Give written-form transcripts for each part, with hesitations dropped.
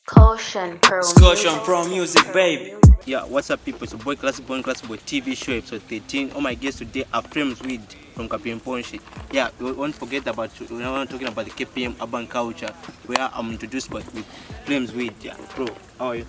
Scotian Pro Music, baby. Yeah, what's up, people? It's your boy Classic Boy TV show episode 13. Oh my guests today are Frames Weed from Kapim Ponshi. Yeah, we won't forget about, we're not talking about the KPM urban culture, where I'm introduced with Frames Weed. Yeah, bro, how are you?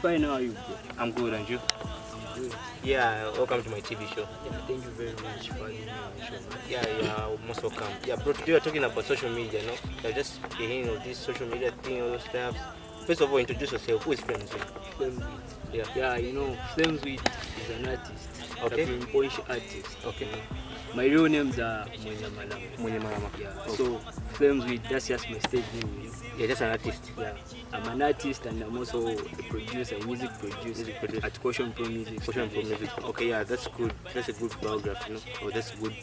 Fine, how are you, bro? I'm good, and you? Good. Yeah, welcome to my TV show. Yeah, thank you very much for having me on the show, man. Yeah, most welcome. Yeah, bro, today we're talking about social media, no? You're just behind all this social media thing, all those stuff. First of all, introduce yourself. Who is Frames Weed? Flamesweet. Yeah, you know, Flamesweet is an artist. Okay. A Polish artist. Okay. My real names are Munya Malama. Yeah. Okay. So Flamesweed, that's just my stage name. You're just an artist. Yeah. I'm an artist and I'm also a producer, a music producer at Caution Pro Music. Social Pro Music. Okay, yeah, that's good. That's a good biography, you know? Or that's a good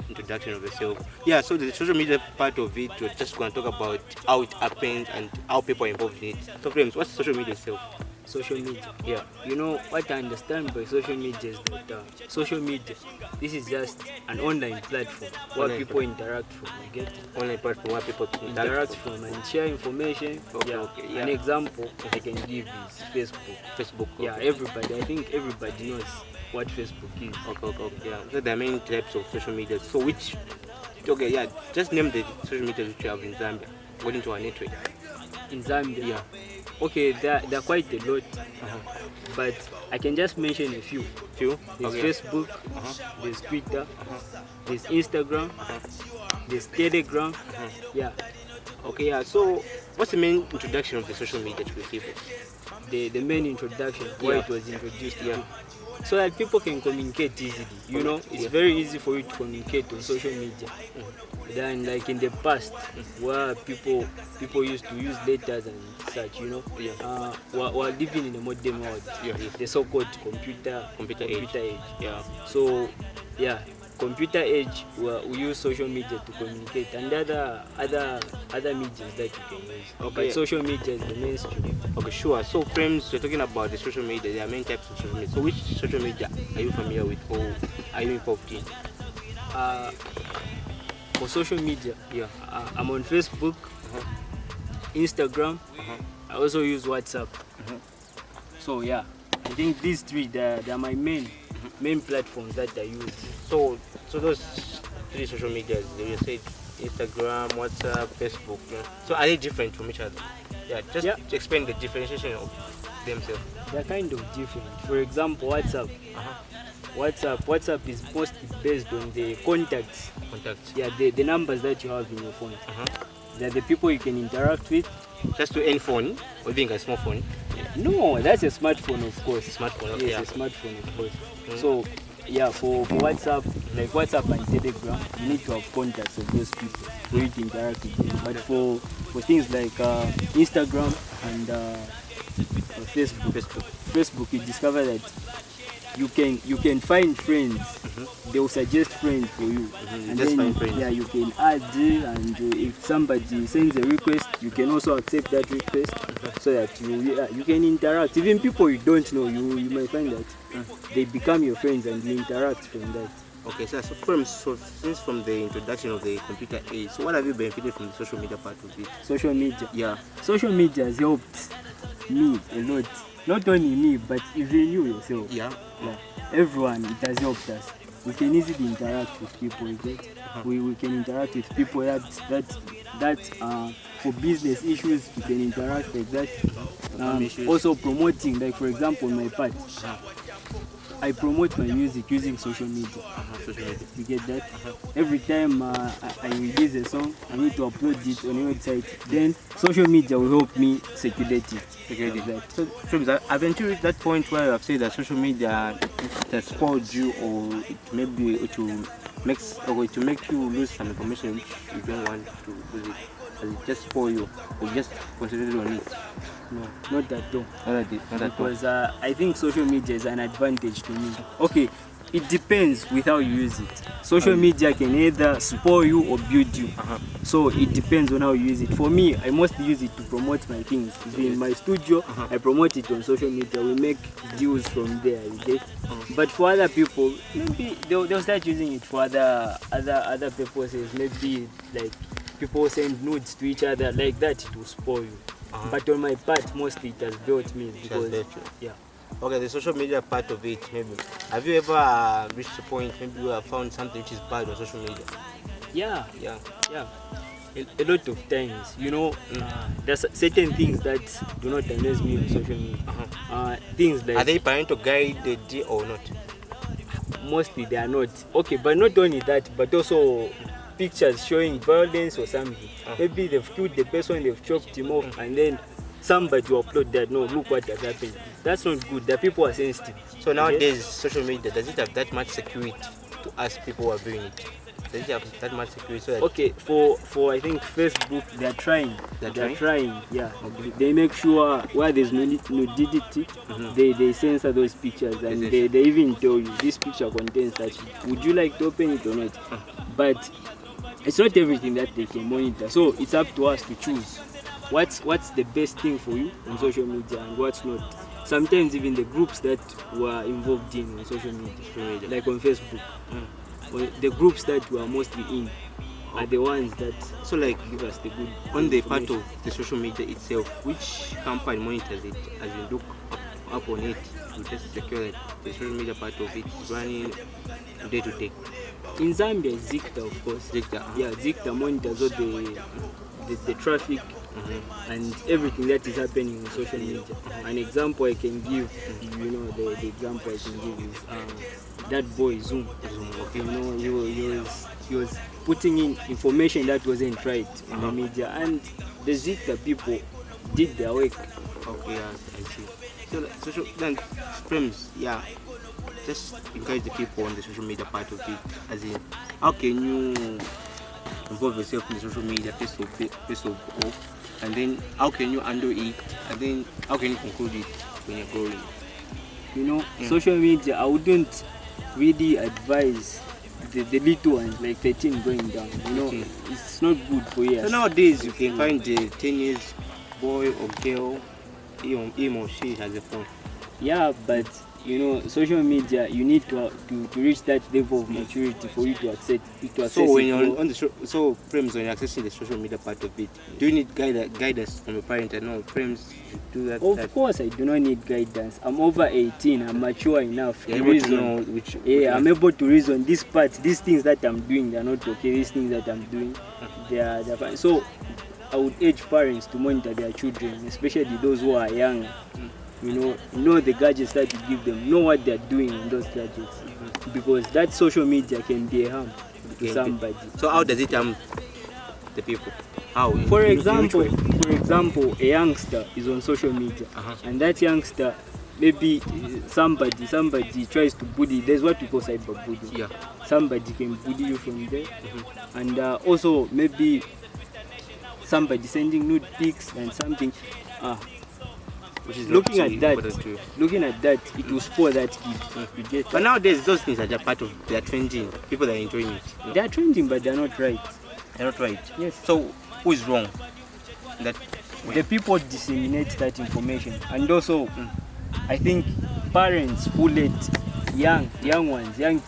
introduction of yourself. Yeah, so the social media part of it, we're just going to talk about how it happens and how people are involved in it. So, Frames, what's social media itself? Social media. Yeah. You know, what I understand by social media is that social media, this is just an online platform where Online people interact from. You get Online platform where people interact from and share information. Okay, Yeah. okay, yeah. An example I can give is Facebook. Facebook. Yeah, Okay. everybody. I think everybody knows what Facebook is. Okay. Yeah. So there are many types of social media. So which? Okay, yeah. Just name the social media which you have in Zambia, according to our network. In Zambia, Yeah. okay, there are quite a lot, but I can just mention a few. Few. There's Okay. Facebook, there's Twitter, there's Instagram, there's Telegram. Yeah, Okay, yeah. So what's the main introduction of the social media to the people? the main introduction, why Yeah. it was introduced. Yeah. So that people can communicate easily. You know, it's Yeah. very easy for you to communicate on social media than like in the past where people used to use letters and such. You know, Yeah. we're living in a modern world. Yeah. The so-called computer age. Yeah. So yeah, computer age we use social media to communicate and other mediums that you can use. Okay. But social media is the mainstream. Okay, sure. So, Frames, we're talking about the social media. There are many types of social media. So, which social media are you familiar with, or are you involved in? For social media, Yeah. I'm on Facebook, Instagram. I also use WhatsApp. So yeah, I think these three they're my main platforms that I use. So those three social medias, you said Instagram, WhatsApp, Facebook. Yeah. So, are they different from each other? Yeah. Just Yeah. to explain the differentiation of themselves. They're kind of different. For example, WhatsApp is mostly based on the contacts. Contacts. Yeah, the numbers that you have in your phone. They're the people you can interact with. Just to any phone, or being a small phone. No, that's a smartphone, of course. Smartphone. Okay. Yes, a smartphone, of course. So, yeah, for WhatsApp, like WhatsApp and Telegram, you need to have contacts of those people for you to interact with them. But for things like Instagram and Facebook, you discover that you can find friends. They will suggest friends for you, and Just then find friends. yeah, you can add, and if somebody sends a request, you can also accept that request, so that you can interact. Even people you don't know, you might find that they become your friends and you interact from that. Okay, so since from the introduction of the computer age, so what have you benefited from the social media part of it? Social media. Yeah. Social media has helped me a lot. Not only me, but even you yourself. Yeah. Yeah. Everyone, it has helped us. We can easily interact with people. We can interact with people that for business issues we can interact like that. Issues. Also promoting, like for example, on my part, I promote my music using social media. Social media. You get that? Every time I release a song, I need to upload it on a website. Then social media will help me circulate it. Like that. So, Frames, haven't you reached that point where you have said that social media has spoiled you, or it make you lose some information which you don't want to lose it? Does it just spoil you, or just concentrate on it? No, not that though. Not that Because I think social media is an advantage to me. Okay, it depends with how you use it. Social media can either spoil you or build you. So it depends on how you use it. For me, I mostly use it to promote my things. In my studio, I promote it on social media. We make deals from there, you get? But for other people, maybe they'll start using it for other purposes. Maybe like people send nudes to each other like that, it will spoil you. But on my part, mostly it has built me because yeah. Okay, the social media part of it, maybe. Have you ever reached a point maybe you have found something which is bad on social media? Yeah. A lot of times, there's certain things that do not amaze me on social media. Things like, are they parental guided or not? Mostly they are not. Okay, but not only that, but also pictures showing violence or something. Maybe they've killed the person, they've chopped him off, and then somebody will upload that. No, look what has happened. That's not good. The people are sensitive. So nowadays, social media, does it have that much security to us people who are doing it? Does it have that much security? So that okay, for I think Facebook, they're trying. They're trying. Yeah. Okay. They make sure where there's nudity, they censor those pictures, and they even tell you this picture contains that. Would you like to open it or not? But it's not everything that they can monitor. So it's up to us to choose what's the best thing for you on social media and what's not. Sometimes even the groups that were involved in on social media, like on Facebook, the groups that we are mostly in are the ones that give us the good. On the part of the social media itself, which company monitors it as you look up on it to just secure that the social media part of it is running day to day? In Zambia, Zikta, of course. Yeah, Zikta monitors all the traffic and everything that is happening on social media. An example I can give, the example I can give is that boy Zoom. Okay, he was putting in information that wasn't right in the media, and the Zikta people did their work. Okay, yeah, I see. So social then frames, yeah. Just encourage the people on the social media part of it. As in, how can you involve yourself in the social media, Facebook, and then how can you handle it, and then how can you conclude it when you're growing? Social media, I wouldn't really advise the little ones like 13 going down. It's not good for you. So nowadays you can find the 10 years boy or girl, him or she has a phone. Yeah, but social media, you need to reach that level of maturity for you to accept it. So when you're on the frames, when you're accessing the social media part of it, do you need guidance from a parent? I know frames do that. Of course, I do not need guidance. I'm over 18. I'm mature enough to reason. To know which I'm able to reason these things that I'm doing, they're not okay. These things that I'm doing, they're fine. So I would urge parents to monitor their children, especially those who are young. Know the gadgets that you give them, know what they're doing on those gadgets, because that social media can be a harm to somebody. So how does it harm the people? How? For example, a youngster is on social media, and that youngster, maybe somebody tries to bully. There's what we call cyberbullying. Yeah. Somebody can bully you from there, and also maybe somebody sending nude pics and something. Which is looking at that, it will spoil that kid. You get but nowadays those things are just part of, they are trending. People are enjoying it. They are trending, but they're not right. They're not right. Yes. So who is wrong? The people disseminate that information, and also I think parents who let young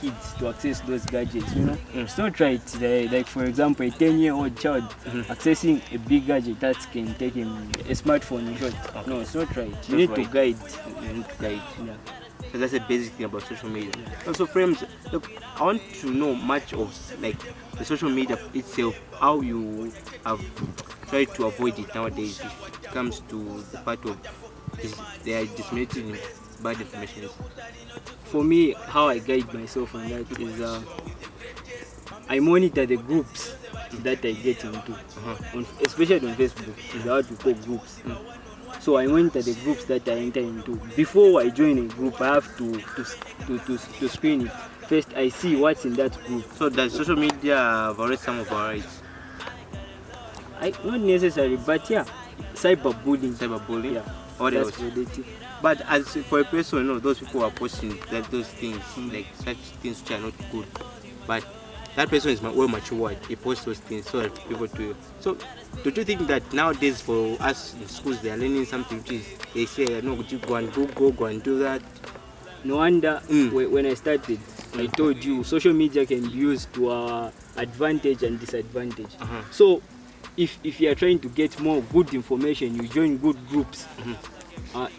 kids to access those gadgets. It's not right. Like for example, a 10-year-old child accessing a big gadget that can take him a smartphone in short. Okay. No, it's not right. You need to guide. Yeah. So that's a basic thing about social media. Also, friends, look, I want to know much of the social media itself. How you have tried to avoid it nowadays if it comes to the part of they are disseminating bad information. For me, how I guide myself on that is I monitor the groups that I get into, especially on Facebook. Is what we call groups. So I monitor the groups that I enter into. Before I join a group, I have to screen it. First, I see what's in that group. So does social media violate some of our rights? Not necessarily, but yeah, cyberbullying. Yeah, what that's else? relative. But as for a person, those people are posting those things, like such things which are not good. But that person is well matured. He posts those things so that people do. So, do you think that nowadays for us in schools they are learning something which is they say no, you go and go and do that? No wonder when I started, I told you social media can be used to our advantage and disadvantage. So if you are trying to get more good information, you join good groups.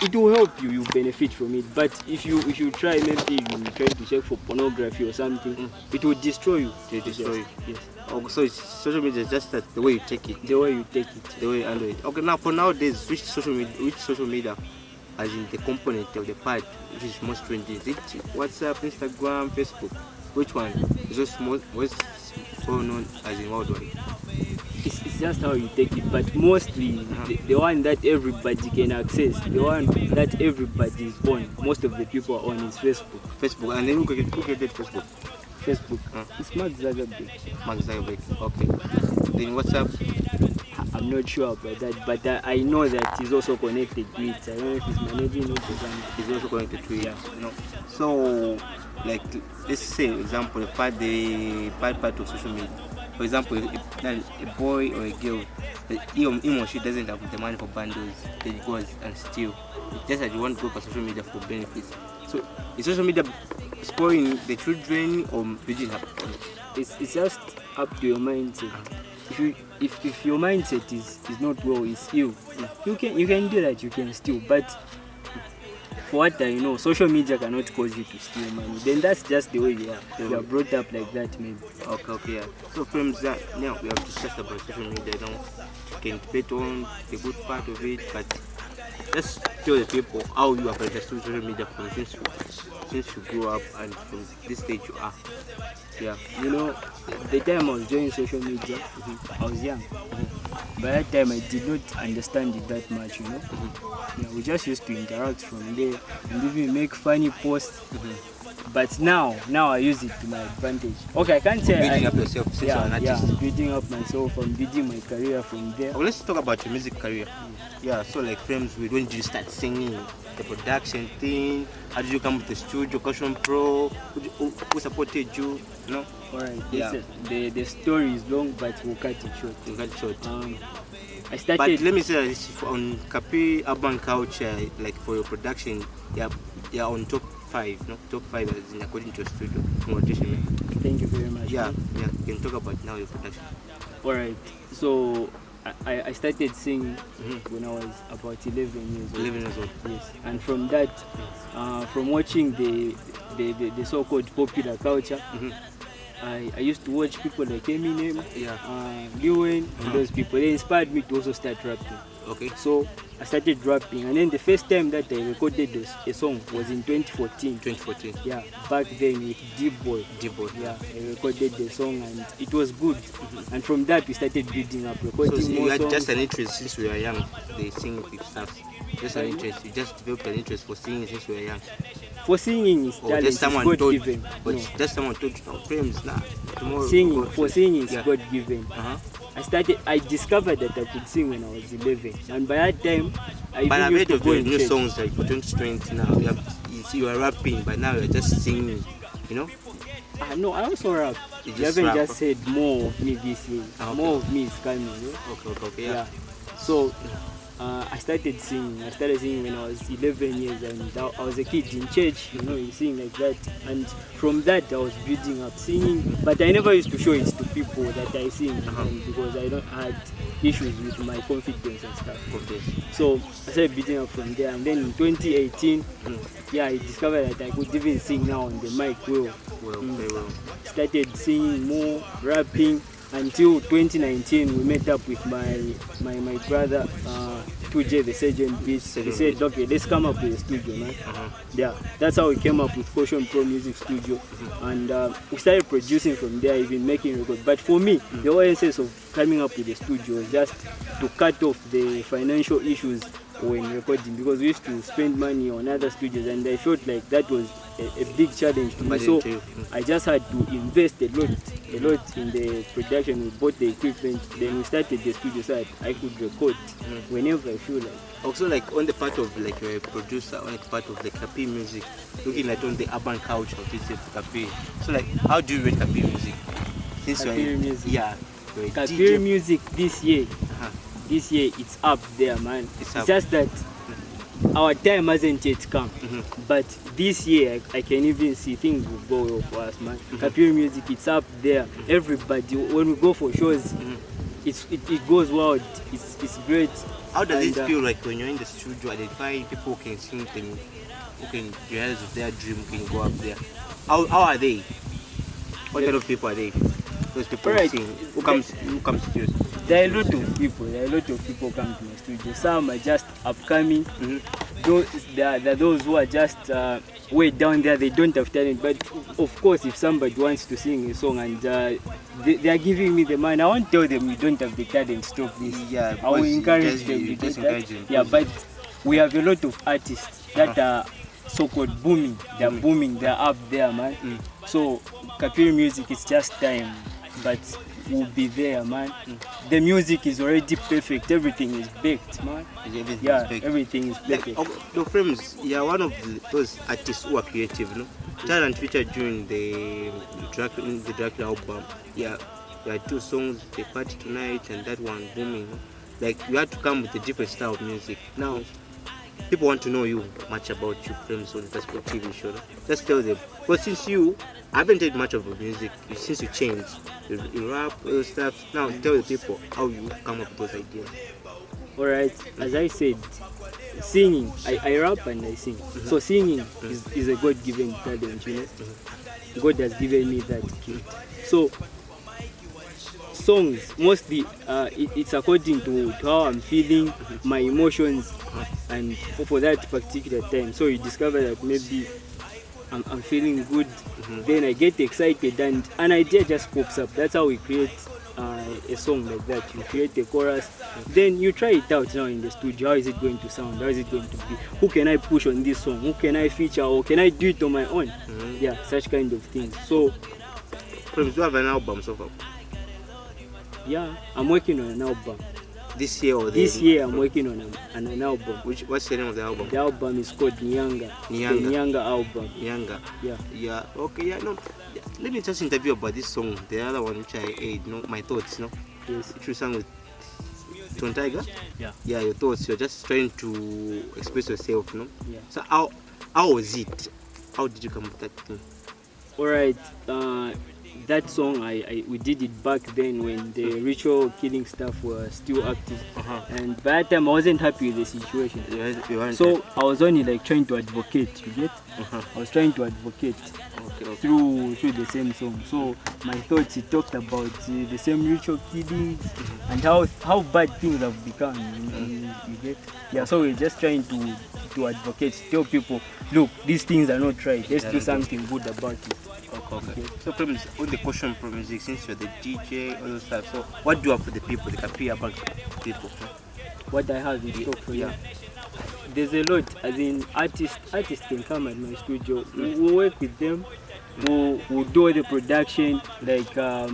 It will help you. You benefit from it. But if you try, maybe you try to check for pornography or something, it will destroy you. They destroy you. Yes. Oh, so it's social media is just that the way you take it. The way you take it. The way you handle it. Okay, now for nowadays, which social media, as in the component of the part which is most trendy? Is it WhatsApp, Instagram, Facebook? Which one is just most well known as in worldwide? It's just how you take it, but mostly the one that everybody can access, the one that everybody is on, most of the people are on, is Facebook. Facebook, and then who created Facebook? Facebook. It's Mark Zuckerberg. Mark Zuckerberg. Okay. Then WhatsApp? I'm not sure about that, but I know that he's also connected to it. I don't know if he's managing it or something. He's also connected to it. Yeah. No. So, like, let's say, example, the bad part of social media. For example, if a boy or a girl, him or she doesn't have the money for bundles, then he goes and steal. It's just that you want to go for social media for benefits. So, is social media spoiling the children or building up? It's just up to your mindset. If your mindset is not well, is ill, you can do that. You can steal, but for what I know, social media cannot cause you to steal money. Then that's just the way you are. You are brought up like that, maybe. Okay, yeah. So from that, now we have discussed about social media. You know, you can debate on the good part of it, but let's tell the people how you have understood social media from since you grew up and from this stage you are. Yeah. You know, the time I was joining social media, I was young. By that time, I did not understand it that much, you know. Yeah, we just used to interact from there and even make funny posts. But now I use it to my advantage. Okay, I can't say building up yourself since you're an artist. Yeah, building up myself and building my career from there. Well, let's talk about your music career. Yeah, so like friends, when did you start singing? The production thing, how did you come with the studio, Caution Pro, who supported you, you know? Alright, yeah. The story is long, but we'll cut it short. I started... But let me say that on Kapi Urban Culture, like for your production, you're on top 5, no? Top 5 as in according to your studio. Congratulations, man. Thank you very much. Yeah, you can talk about now your production. Alright, so I started singing when I was about 11 years old. 11 years old. Yes, and from that, from watching the so-called popular culture, I used to watch people like Eminem, Lil Wayne, and those people. They inspired me to also start rapping. Okay. So I started rapping, and then the first time that I recorded a song was in 2014. 2014. Yeah, back then with D-Boy. D-Boy. Yeah, I recorded the song and it was good. And from that we started building up, recording so more you had songs. just an interest since we were young, the singing stuff. Just an interest. You just developed an interest for singing since we were young. For singing is talent, just someone God told, given. but No. just someone told you, no, Frames, nah, tomorrow. Singing is God given. Uh-huh. I discovered that I could sing when I was 11, and by that time But I've heard of your new songs like for 2020 now. You are rapping, but now you're just singing, you know? No, I also rap. You haven't rap, just said more of me this year. Okay. More of me is coming. Okay, yeah. So I started singing. I started singing when I was 11 years, and I was a kid in church, you know, you sing like that. And from that, I was building up singing, but I never used to show it to people that I sing because I had issues with my confidence and stuff. Okay. So I started building up from there, and then in 2018, I discovered that I could even sing now on the mic well. Very well. Started singing more, rapping, until 2019 we met up with my brother 2J, the Sergeant Beats. He said, okay, let's come up with a studio, man. Yeah, that's how we came up with Caution Pro Music Studio, and we started producing from there, even making records. But for me, the whole essence of coming up with a studio was just to cut off the financial issues when recording, because we used to spend money on other studios, and I felt like that was a big challenge to me. So I just had to invest a lot in the production. We bought the equipment, then we started the studio so that I could record whenever I feel like. Also, like on the part of like you're a producer, on the part of the Kapi music, looking at on the urban culture of this Kapi. So like, how do you rate Kapi music? Since Kapi music. Yeah. Kapi music this year. This year it's up there, man. It's just that our time hasn't yet come. But this year I can even see things will go well for us, man. Kapi music, it's up there. Everybody, when we go for shows, it goes wild. It's great. How does And, it feel like when you're in the studio, identifying people who can sing, who can realize their dream, who can go up there? How are they? What kind of people are they? Those people who Alright. sing, who comes to you? There are a lot of people. Come to my studio. Some are just upcoming. There are those who are just way down there. They don't have talent. But of course, if somebody wants to sing a song and they are giving me the money, I won't tell them you don't have the talent. Stop this. Yeah, I will because encourage them. you to just do that. encourage them. Yeah, but we have a lot of artists that are so-called booming. They are booming. They are up there, man. So Kapiri music is just time, but we'll be there, man. The music is already perfect. Everything is baked, man. Everything is perfect. Your friends, you're one of those artists who are creative, no? Talent featured during the Dracula album. Yeah, there are 2 songs, The Party Tonight and that one, Booming. No? Like, you had to come with a different style of music. Now, people want to know you much about you, friends, on the Classic TV show. No? Just tell them. But since I haven't heard much of your music, since you changed, you rap, all stuff. Now, tell the people how you come up with those ideas. Alright, as I said, singing, I rap and I sing. So singing is a God-given talent, you know. God has given me that gift. So songs, mostly it's according to how I'm feeling, my emotions, and for that particular time. So you discover that maybe I'm feeling good, then I get excited and an idea just pops up. That's how we create a song like that. You create a chorus, then you try it out now in the studio. How is it going to sound? How is it going to be? Who can I push on this song? Who can I feature? Or can I do it on my own? Yeah, such kind of things. So, do you have an album so far? Yeah, I'm working on an album. This year or this year? I'm working on an album. What's the name of the album? The album is called Nyanga. The Nyanga album. Nyanga. Yeah. Okay. Yeah. No. Let me just interview about this song. The other one which I ate. My thoughts. Yes. Which you sang with Ton Tiger. Yeah. Yeah. Your thoughts. You're just trying to express yourself. Yeah. So how was it? How did you come up with that thing? Alright. That song we did it back then when the ritual killing stuff were still active, and by that time I wasn't happy with the situation. So I was only like trying to advocate. You get? I was trying to advocate through the same song. So my thoughts, it talked about the same ritual killings and how bad things have become. You get? Yeah. So we're just trying to advocate, tell people, look, these things are not right. Let's do something good about it. Okay. So, on the question for music, since you're the DJ, all those stuff, so what do you have for the people, the Kapiri about people? What I have in stock for you? There's a lot. As in, artists can come at my studio. We'll work with them. We'll do all the production. Like my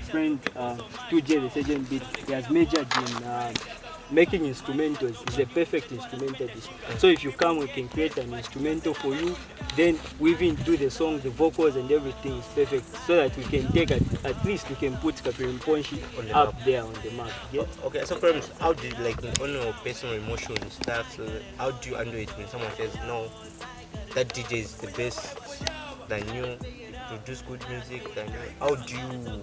friend, 2J, the Sergeant Beat, he has majored in making instrumentals. He's a perfect instrumentalist. So if you come, we can create an instrumental for you. Then we even do the song, the vocals and everything is perfect. So that we can take at least we can put Kapiri Mponshi up there on the map. Yes? Okay, so friends, how do you on your personal emotion and stuff? So how do you handle it when someone says no, that DJ is the best than you, produce good music than you? How do you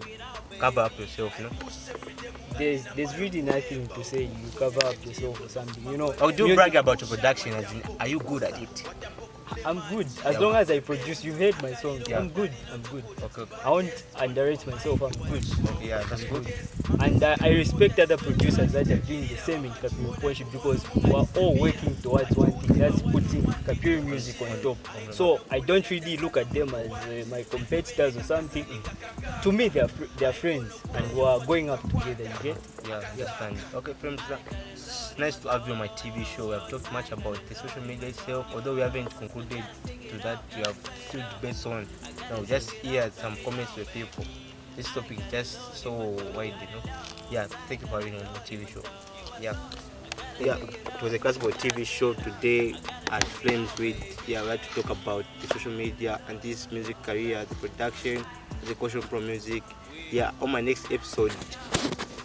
cover up yourself? There's really nothing to say you cover up yourself or something, How do you brag about your production? As in, are you good at it? I'm good. As long as I produce, you've heard my song. Yeah. I'm good. Okay. I won't underrate myself. I'm good. Okay, yeah, that's good. And I respect other producers that are doing the same in Kapiri Mponshi, because we're all working towards one thing. That's putting Kapiri music on top. So I don't really look at them as my competitors or something. To me, they're friends, and we're going up together. You get? Yeah, understand. Okay, friends, it's nice to have you on my TV show. We have talked much about the social media itself, although we haven't concluded to that. We have still debates on. Now, just hear some comments with people. This topic is just so wide, Yeah, thank you for having me on my TV show. Yeah, it was a Classic-Boy TV show today at Flames with. We had to talk about the social media and this music career, the production, the question from music. On my next episode,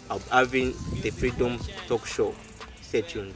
I'm having the Freedom Talk Show. Stay tuned.